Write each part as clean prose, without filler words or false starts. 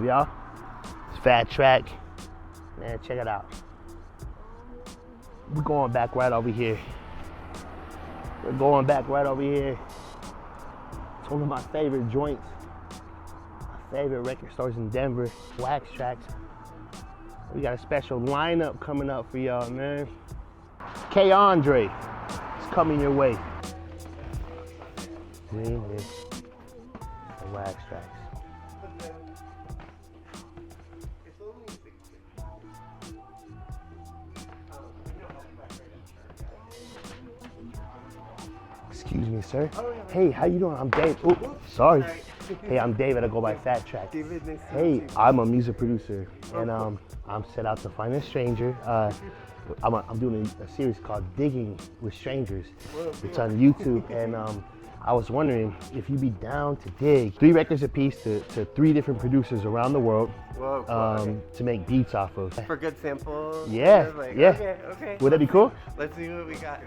up, y'all? It's Fat TrAk. Man, check it out. We're going back right over here. We're going back right over here. It's one of my favorite joints. My favorite record stores in Denver, Wax Trax. We got a special lineup coming up for y'all, man. K Andre is coming your way. The Wax Trax. Excuse me, sir. Hey, how you doing? I'm Dave. Oh, sorry. Hey, I'm David. I go by Fat TrAk. Hey, I'm a music producer, and I'm set out to find a stranger. I'm doing a series called Digging with Strangers. It's on YouTube, and I was wondering if you'd be down to dig 3 records apiece to 3 different producers around the world to make beats off of. For good samples? Yeah, yeah. Okay. Would that be cool? Let's see what we got.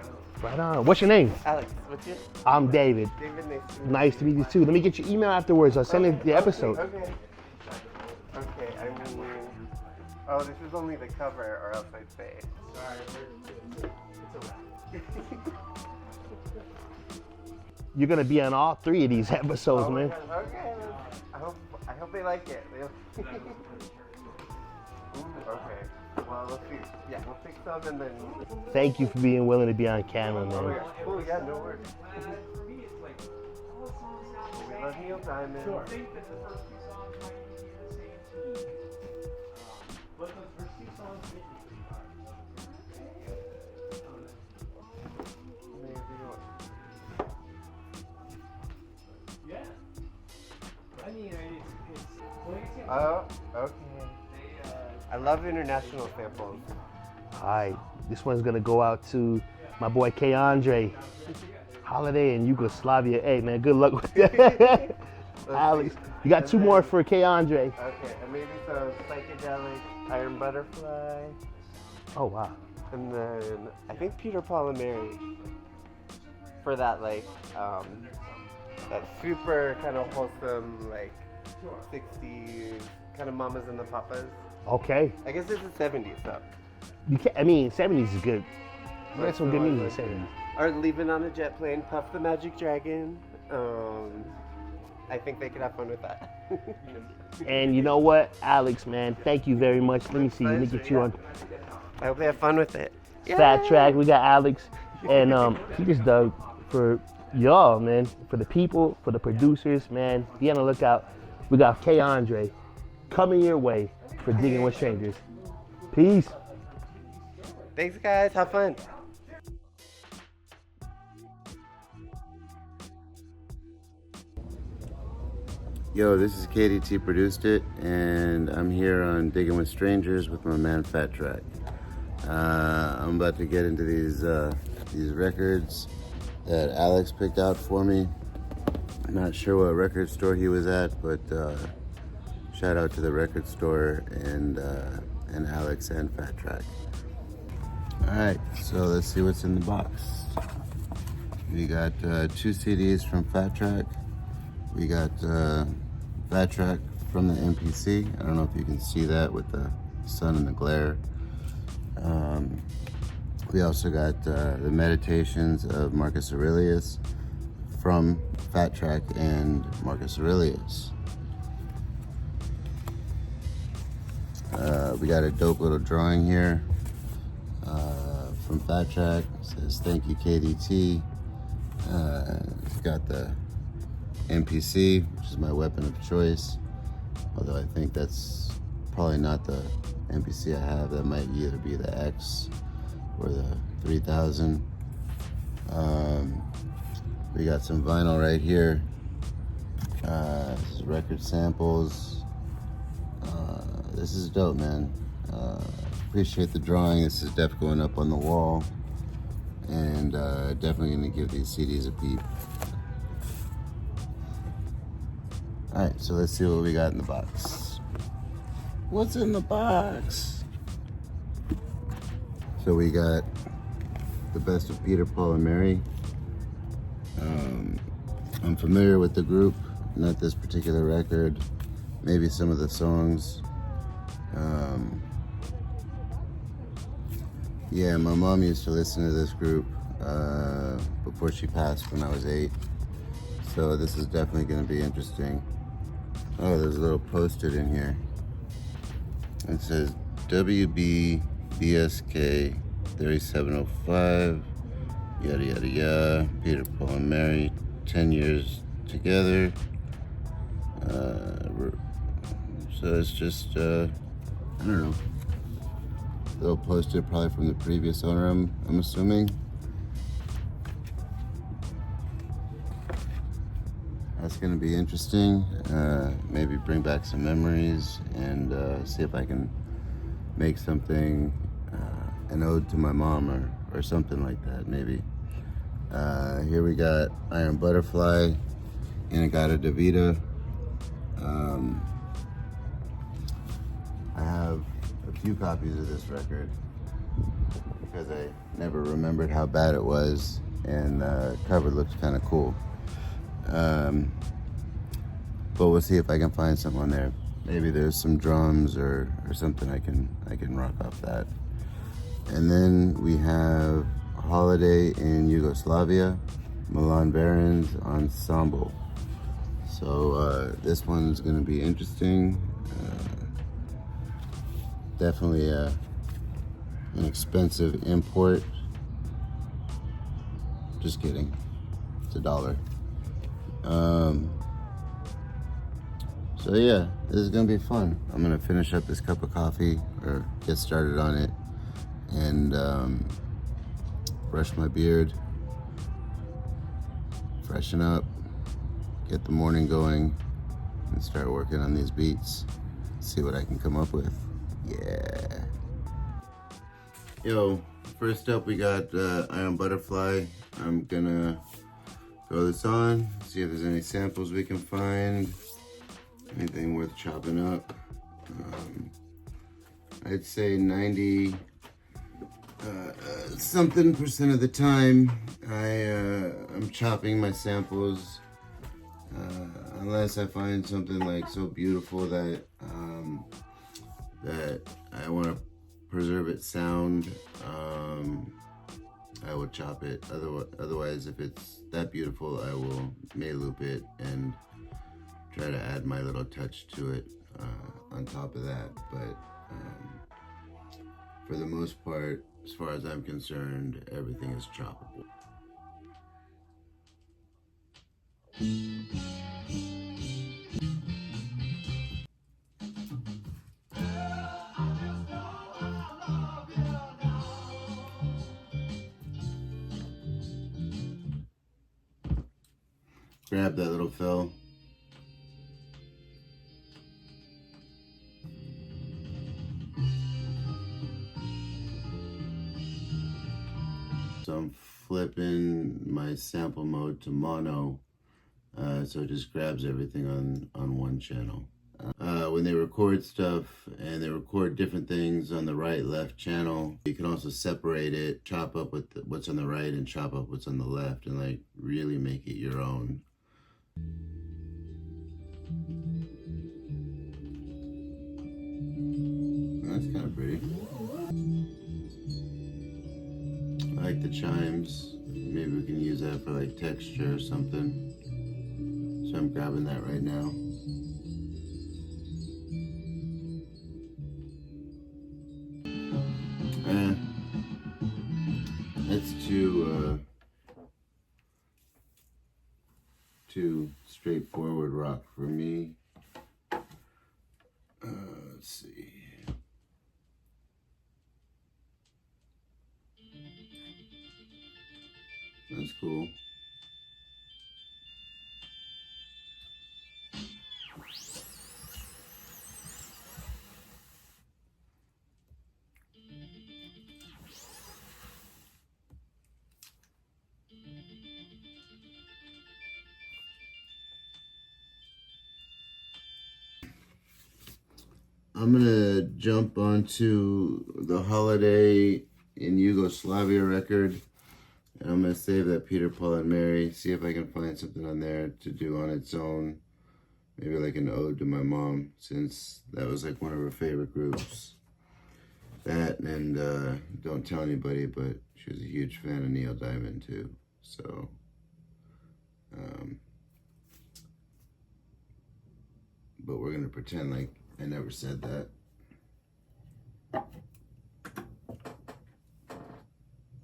Right on. What's your name? Alex, what's your? I'm David. David, Nice to meet you too. Let me get your email afterwards. I'll send it the episode. Okay, I mean, oh, this is only the cover, or else I'd say. Sorry, it's a wrap. You're gonna be on all 3 of these episodes, man. Okay, I hope they like it. Ooh, okay. Well, let's see. Yeah, we'll pick some and then. Thank you for being willing to be on camera, man. Oh yeah, no worries. We love Neil Diamond. Sure. Oh, okay. I love international samples. All right, this one's gonna go out to my boy K Andre. Holiday in Yugoslavia. Hey man, good luck with that. Alex, you got 2 more for K Andre. Okay, and maybe some psychedelic Iron Butterfly. Oh wow. And then I think Peter, Paul, and Mary for that that super kind of wholesome 60s kind of mamas and the papas. Okay. I guess it's the 70s though. You can't. I mean, 70s is good. You got some good music in the 70s. Or Leaving on a Jet Plane, Puff the Magic Dragon. I think they could have fun with that. And you know what, Alex, man, thank you very much. Let me see. Let me get you on. I hope they have fun with it. Fat TrAk. We got Alex, and he just dug for y'all, man, for the people, for the producers, man. Be on the lookout. We got K Andre coming your way for Digging with Strangers. Peace. Thanks, guys. Have fun. Yo, this is KDT Produced It, and I'm here on Digging with Strangers with my man Fat TrAk. I'm about to get into these records that Alex picked out for me. I'm not sure what record store he was at, but shout out to the record store and Alex and Fat TrAk. All right, so let's see what's in the box. We got 2 CDs from Fat TrAk. We got Fat TrAk from the MPC. I don't know if you can see that with the sun and the glare. We also got the Meditations of Marcus Aurelius from Fat TrAk and Marcus Aurelius. We got a dope little drawing here from Fat TrAk. It says, "Thank you, KDT." It's got the MPC, which is my weapon of choice. Although I think that's probably not the MPC I have. That might either be the X or the 3000. We got some vinyl right here. This is record samples. This is dope, man. Appreciate the drawing. This is definitely going up on the wall, and definitely gonna give these CDs a peep. All right, so let's see what we got in the box. What's in the box? So we got the best of Peter, Paul, and Mary. I'm familiar with the group, not this particular record. maybe some of the songs. Yeah, my mom used to listen to this group before she passed when I was 8. So this is definitely going to be interesting. Oh, there's a little post-it in here. It says WBBSK 3705, yada yada yada. Peter, Paul, and Mary, 10 years together. So it's just, I don't know. They'll post it probably from the previous owner, I'm assuming. That's gonna be interesting. Maybe bring back some memories and see if I can make something, an ode to my mom or something like that, maybe. Here we got Iron Butterfly, Inagata Davida. I have a few copies of this record because I never remembered how bad it was, and the cover looks kind of cool. But we'll see if I can find something on there. Maybe there's some drums or something I can rock off that. And then we have Holiday in Yugoslavia, Milan Baron's Ensemble. So this one's gonna be interesting. Definitely an expensive import. Just kidding, it's $1. So yeah, this is gonna be fun. I'm gonna finish up this cup of coffee, or get started on it, and brush my beard, freshen up, get the morning going, and start working on these beats. See what I can come up with. Yeah. Yo, first up we got Iron Butterfly. I'm gonna throw this on, see if there's any samples we can find, anything worth chopping up. I'd say 90 something percent of the time I'm chopping my samples, unless I find something like so beautiful that that I want to preserve its sound. I will chop it. Otherwise, if it's that beautiful, I may loop it and try to add my little touch to it on top of that. But for the most part, as far as I'm concerned, everything is choppable. Grab that little fill. So I'm flipping my sample mode to mono, so it just grabs everything on one channel. When they record stuff and they record different things on the right left channel, you can also separate it, chop up with what's on the right and chop up what's on the left, and like really make it your own. That's kind of pretty. I like the chimes. Maybe we can use that for like texture or something. So I'm grabbing that right now. That's too straightforward rock for me. Let's see. That's cool. I'm gonna jump onto the Holiday in Yugoslavia record, and I'm gonna save that Peter, Paul, and Mary, see if I can find something on there to do on its own. maybe like an ode to my mom, since that was like one of her favorite groups. That and Don't Tell Anybody, but she was a huge fan of Neil Diamond too. So, but we're gonna pretend like I never said that.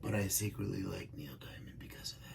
But I secretly like Neil Diamond because of that.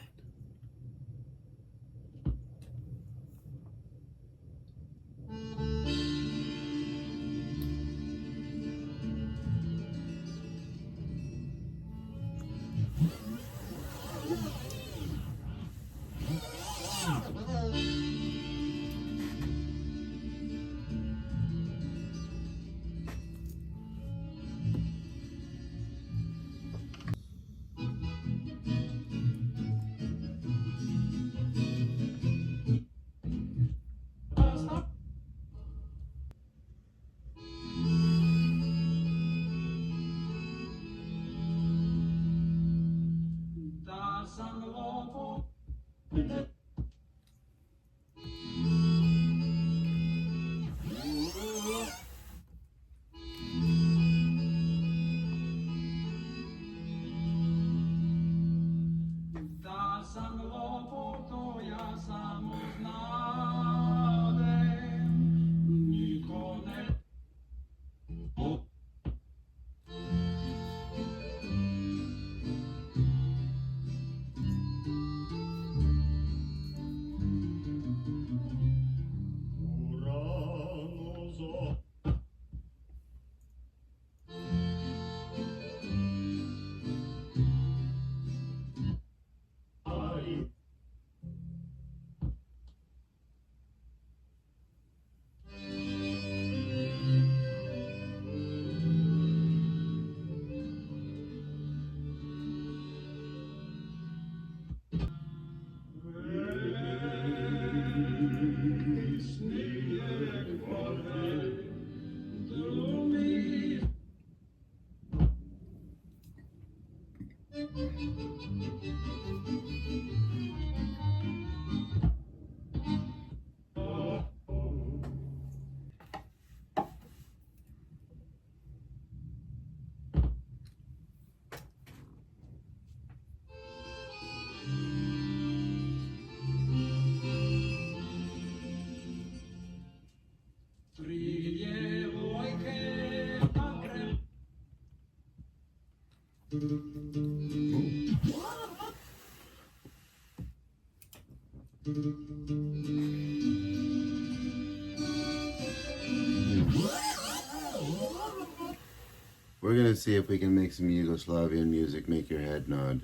We're gonna see if we can make some Yugoslavian music make your head nod.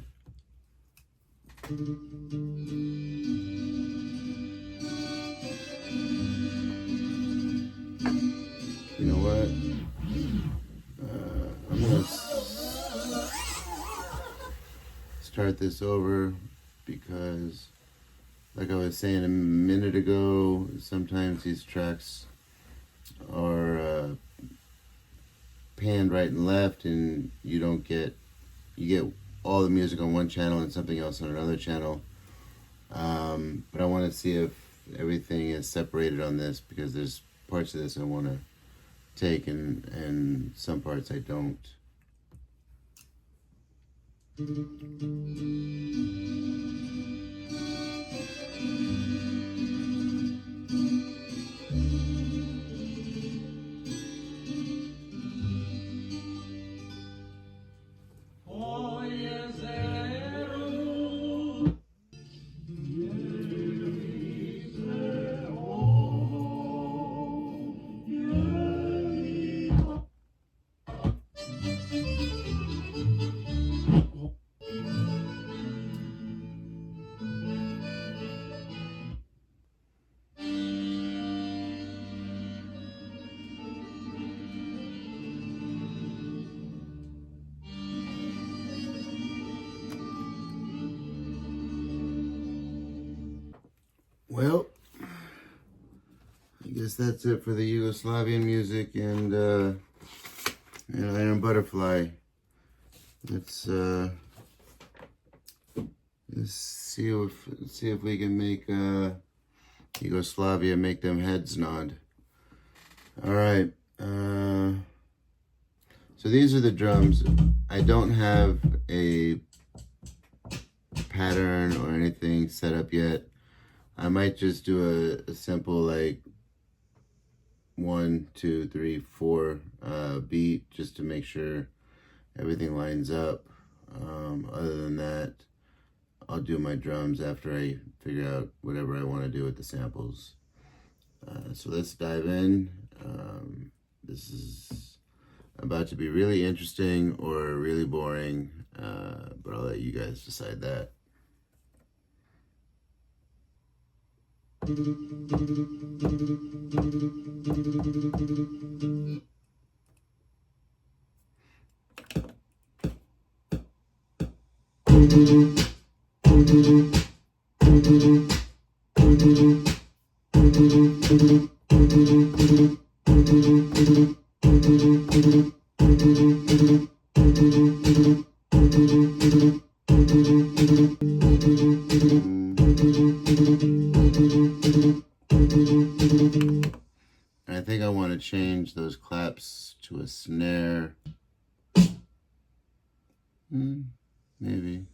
You know what? I'm gonna start this over because, like I was saying a minute ago, sometimes these tracks are panned right and left, and you get all the music on one channel and something else on another channel. But I want to see if everything is separated on this, because there's parts of this I want to take and some parts I don't. Well, I guess that's it for the Yugoslavian music and Iron Butterfly. Let's see if we can make Yugoslavia, make them heads nod. All right. So these are the drums. I don't have a pattern or anything set up yet. I might just do a simple like 1, 2, 3, 4 beat just to make sure everything lines up. Other than that, I'll do my drums after I figure out whatever I want to do with the samples. So let's dive in. This is about to be really interesting or really boring, but I'll let you guys decide that. I think I want to change those claps to a snare. Maybe.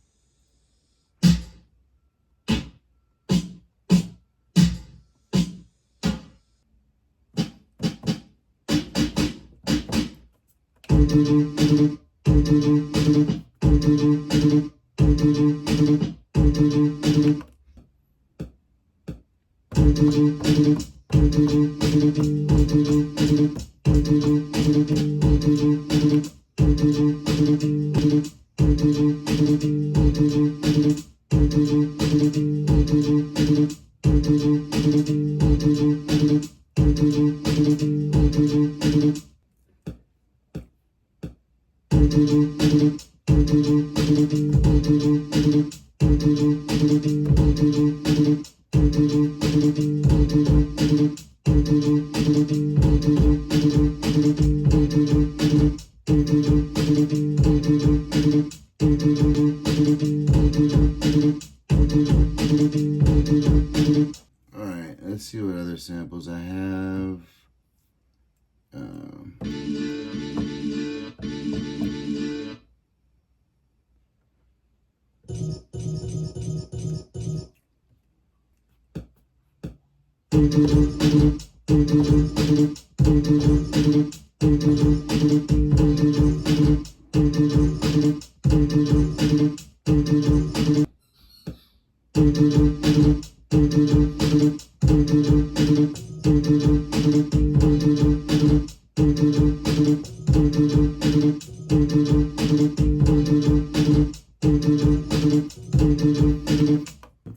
Alright, let's see what other samples I have.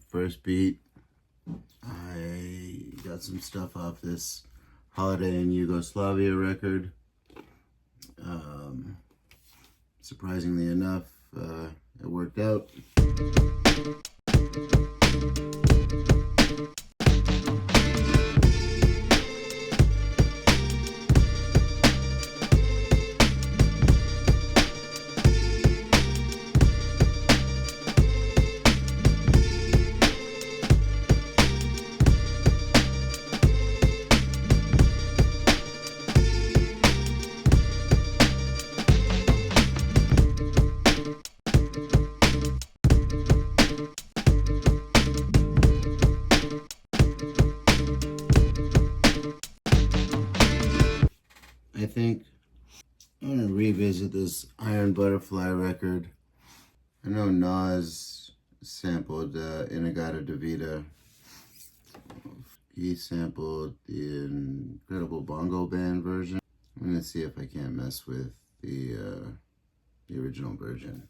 First beat, I got some stuff off this Holiday in Yugoslavia record. Surprisingly enough, it worked out. I think I'm going to revisit this Iron Butterfly record. I know Nas sampled Inagata Davida. He sampled the Incredible Bongo Band version. I'm going to see if I can't mess with the original version.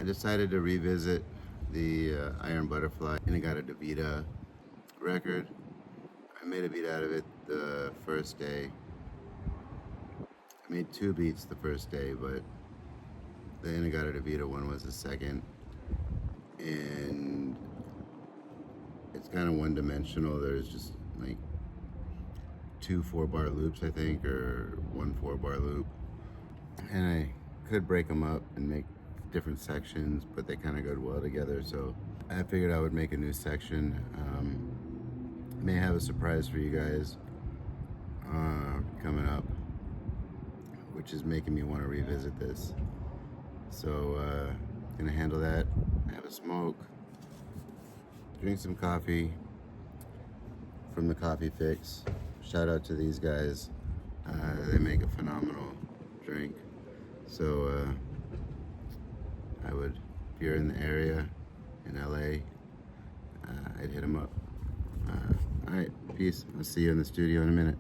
decided to revisit the Iron Butterfly In-A-Gadda-Da-Vida record. I made a beat out of it the first day. I made 2 beats the first day, but the In-A-Gadda-Da-Vida one was the second. And it's kind of one-dimensional. There's just like 2 4-bar loops, I think, or 1 4-bar loop. And I could break them up and make different sections, but they kind of go well together. So I figured I would make a new section. May have a surprise for you guys coming up, which is making me want to revisit this. So gonna handle that, have a smoke, drink some coffee from the Coffee Fix. Shout out to these guys. They make a phenomenal drink. So I would, if you're in the area, in LA, I'd hit them up. All right, peace. I'll see you in the studio in a minute.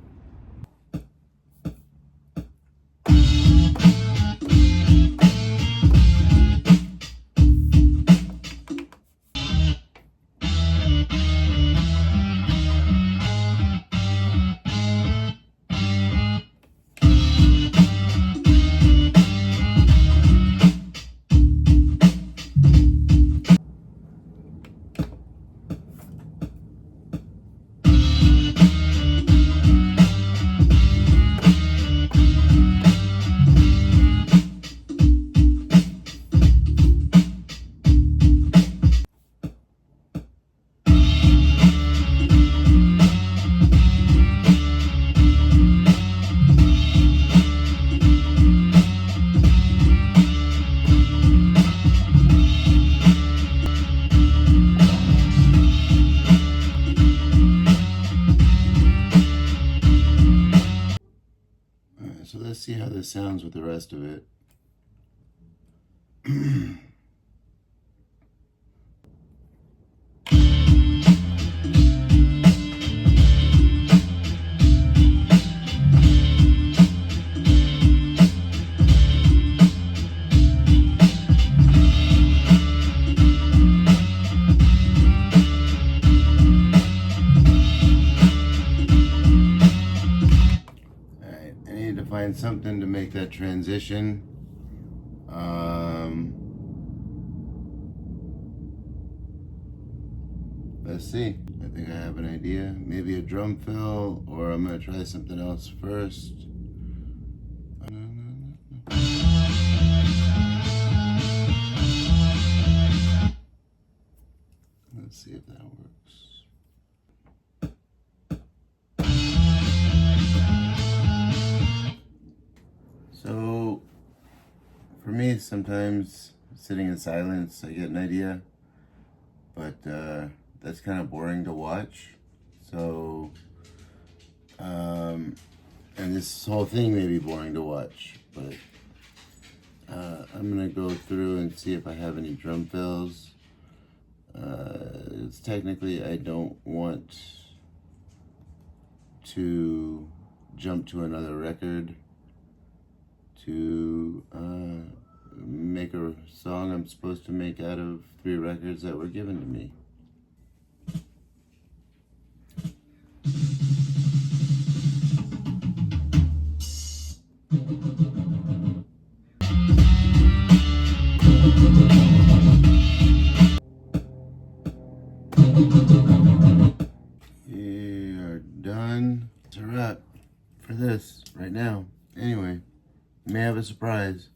So let's see how this sounds with the rest of it. Find something to make that transition. Let's see. I think I have an idea. Maybe a drum fill, or I'm gonna try something else first. Let's see if that works. So, for me, sometimes sitting in silence, I get an idea, but that's kind of boring to watch. So, and this whole thing may be boring to watch, but I'm gonna go through and see if I have any drum fills. It's technically, I don't want to jump to another record to make a song I'm supposed to make out of 3 records that were given to me. We are done. It's a wrap for this right now. Anyway, may have a surprise.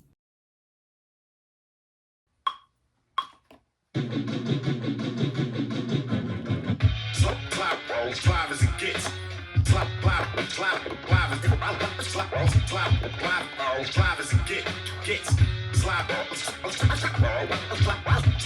Live as it gets. Live as it gets. Live as it gets. It's live as it gets. Live as it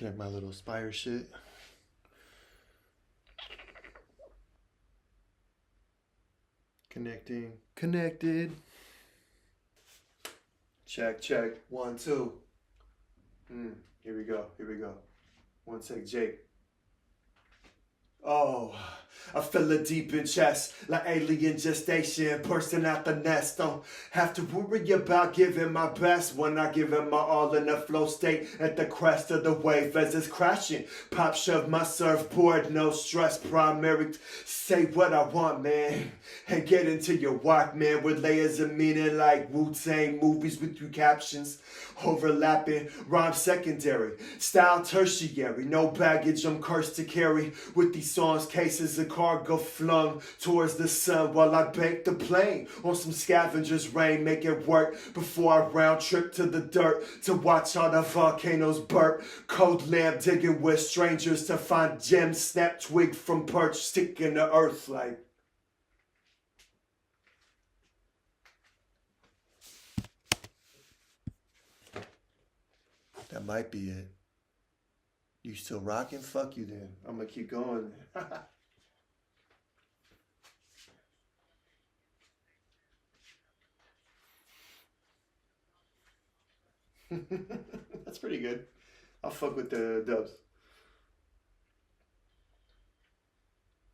Connect my little Spire shit. Connecting. Connected. Check, check. 1, 2. Here we go. Here we go. 1 sec, Jake. Oh, I feel it deep in chest, like alien gestation, bursting out the nest. Don't have to worry about giving my best when I give it my all in a flow state at the crest of the wave as it's crashing. Pop shove my surfboard, no stress, primary. Say what I want, man, and get into your Walkman with layers of meaning like Wu-Tang movies with 3 captions. Overlapping, rhyme secondary, style tertiary, no baggage I'm cursed to carry. With these songs, cases of cargo flung towards the sun while I bank the plane on some scavenger's rain. Make it work before I round trip to the dirt to watch all the volcanoes burp. Cold lamp digging with strangers to find gems, snap twig from perch, stick in the earth like. That might be it. You still rocking? Fuck you then. I'm gonna keep going. That's pretty good. I'll fuck with the dubs.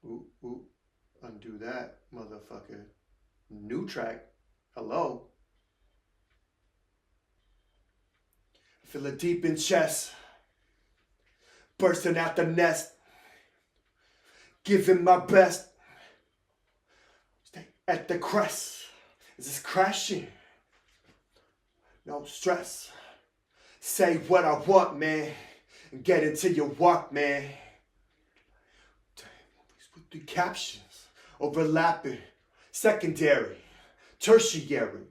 Ooh, ooh. Undo that, motherfucker. New track. Hello. Feel it deep in chest, bursting out the nest, giving my best. Stay at the crest, is this crashing? No stress. Say what I want, man, and get into your Walkman. With the captions overlapping, secondary, tertiary,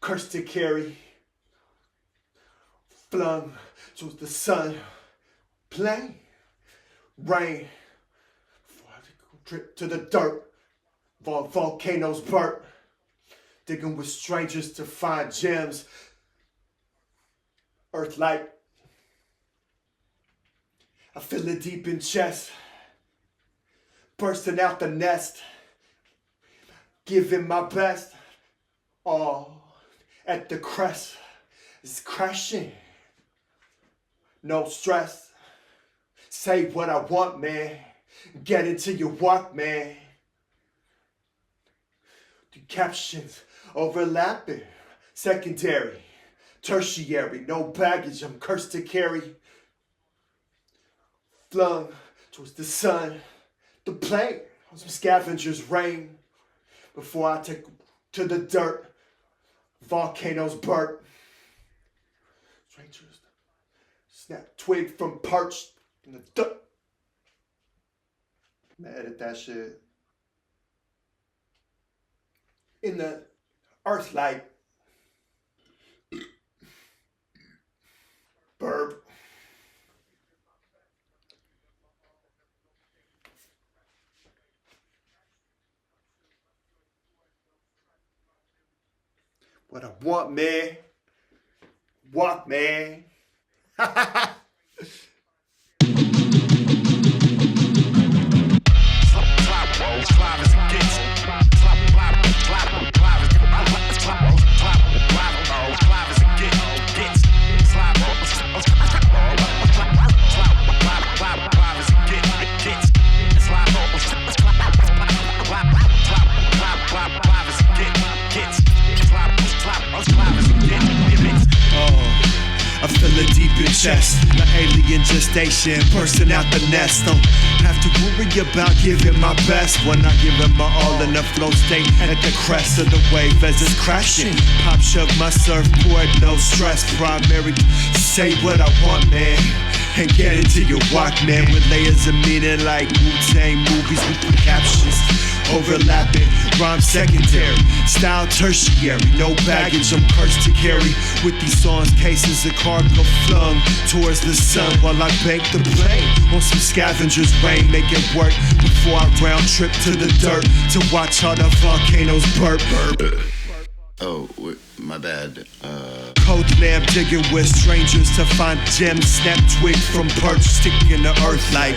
curse to carry. Flung towards the sun, plain, rain, trip to the dirt, volcanoes burnt, digging with strangers to find gems, earth light. I feel it deep in chest, bursting out the nest, giving my best, all at the crest is crashing. No stress. Say what I want, man. Get into your Walkman. The captions overlapping. Secondary, tertiary, no baggage I'm cursed to carry. Flung towards the sun, the plane on some scavenger's rain. Before I take to the dirt, volcanoes burnt. Strangers. Snap twig from perch in the dirt. I'm gonna edit that shit. In the earth light. Burp. What I want, man. Walk, man. I feel it deep in chest, my alien gestation, bursting out the nest. Don't have to worry about giving my best when I give it my all in a flow state at the crest of the wave as it's crashing. Pop shove my surfboard, no stress, primary. Say what I want, man, and get into your Walkman with layers of meaning like Wu-Tang movies with the captions overlapping, rhyme secondary, style tertiary, no baggage I'm cursed to carry. With these songs, cases of cargo flung towards the sun while I bank the plane on some scavenger's rain. Make it work before I round trip to the dirt to watch how the volcanoes burp. Oh, my bad. Codeland digging with strangers to find gems. Snap twig from perch, stick in the earth like.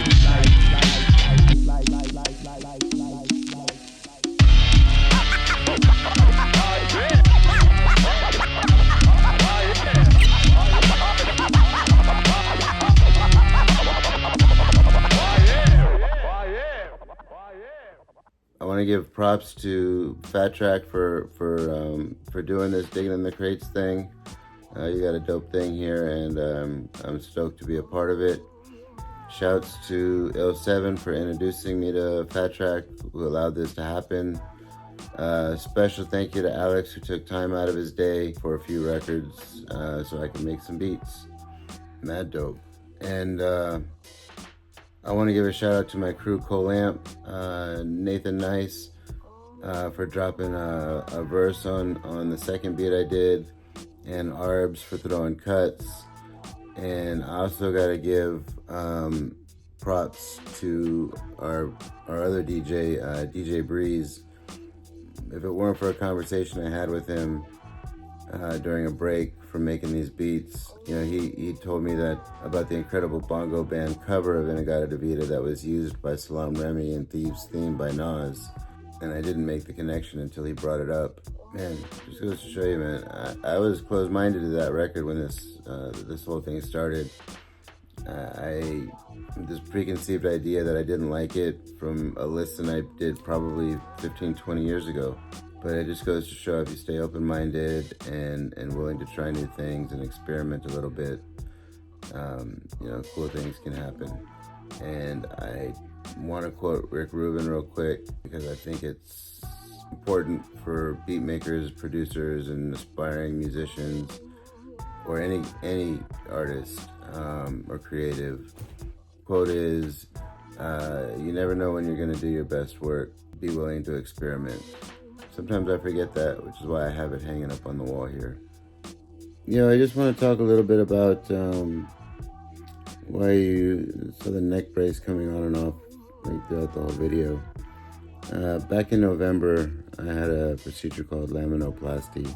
I want to give props to TrAk for doing this digging in the crates thing. You got a dope thing here, and I'm stoked to be a part of it. Shouts to 07 for introducing me to TrAk, who allowed this to happen. Special thank you to Alex, who took time out of his day for a few records so I can make some beats. Mad dope. And I want to give a shout out to my crew, Colamp, Nathan Nice, for dropping a verse on the second beat I did, and Arbs for throwing cuts. And I also got to give props to our other DJ, DJ Breeze. If it weren't for a conversation I had with him during a break from making these beats, you know, he told me that about the incredible bongo band cover of Inagata Davida that was used by Salaam Remi in Thieves Theme by Nas, and I didn't make the connection until he brought it up. Man, just goes to show you, man, I was closed-minded to that record when this whole thing started. I this preconceived idea that I didn't like it from a listen I did probably 15, 20 years ago. But it just goes to show if you stay open-minded and willing to try new things and experiment a little bit, you know, cool things can happen. And I want to quote Rick Rubin real quick because I think it's important for beat makers, producers, and aspiring musicians, or any artist or creative. Quote is, you never know when you're going to do your best work. Be willing to experiment. Sometimes I forget that, which is why I have it hanging up on the wall here. You know, I just want to talk a little bit about why you saw the neck brace coming on and off like throughout the whole video. Back in November, I had a procedure called laminoplasty,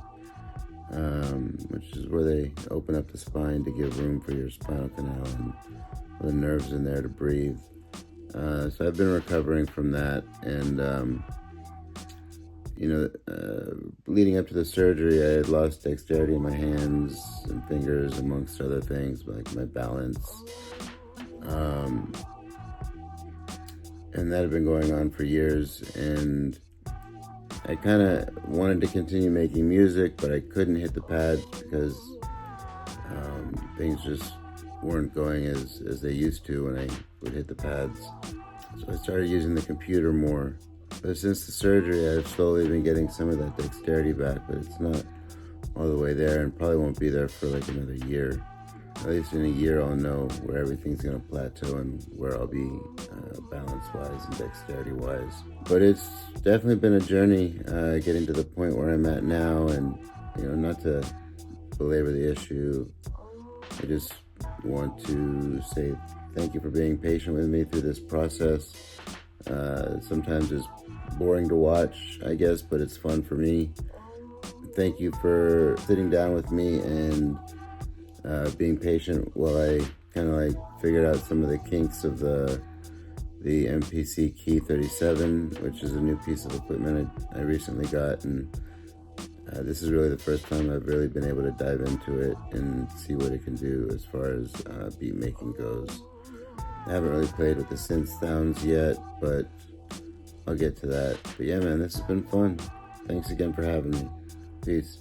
which is where they open up the spine to give room for your spinal canal and the nerves in there to breathe. So I've been recovering from that, and you know, leading up to the surgery, I had lost dexterity in my hands and fingers, amongst other things, like my balance. And that had been going on for years, and I kind of wanted to continue making music, but I couldn't hit the pad because things just weren't going as they used to when I would hit the pads. So I started using the computer more. But since the surgery, I've slowly been getting some of that dexterity back, but it's not all the way there, and probably won't be there for like another year. At least in a year, I'll know where everything's gonna plateau and where I'll be balance-wise and dexterity-wise. But it's definitely been a journey getting to the point where I'm at now, and you know, not to belabor the issue, I just want to say thank you for being patient with me through this process. Sometimes it's boring to watch, I guess, but it's fun for me. Thank you for sitting down with me and being patient while I kind of like figured out some of the kinks of the MPC Key 37, which is a new piece of equipment I recently got, and this is really the first time I've really been able to dive into it and see what it can do as far as beat making goes. I haven't really played with the synth sounds yet, but I'll get to that. But yeah, man, this has been fun. Thanks again for having me. Peace.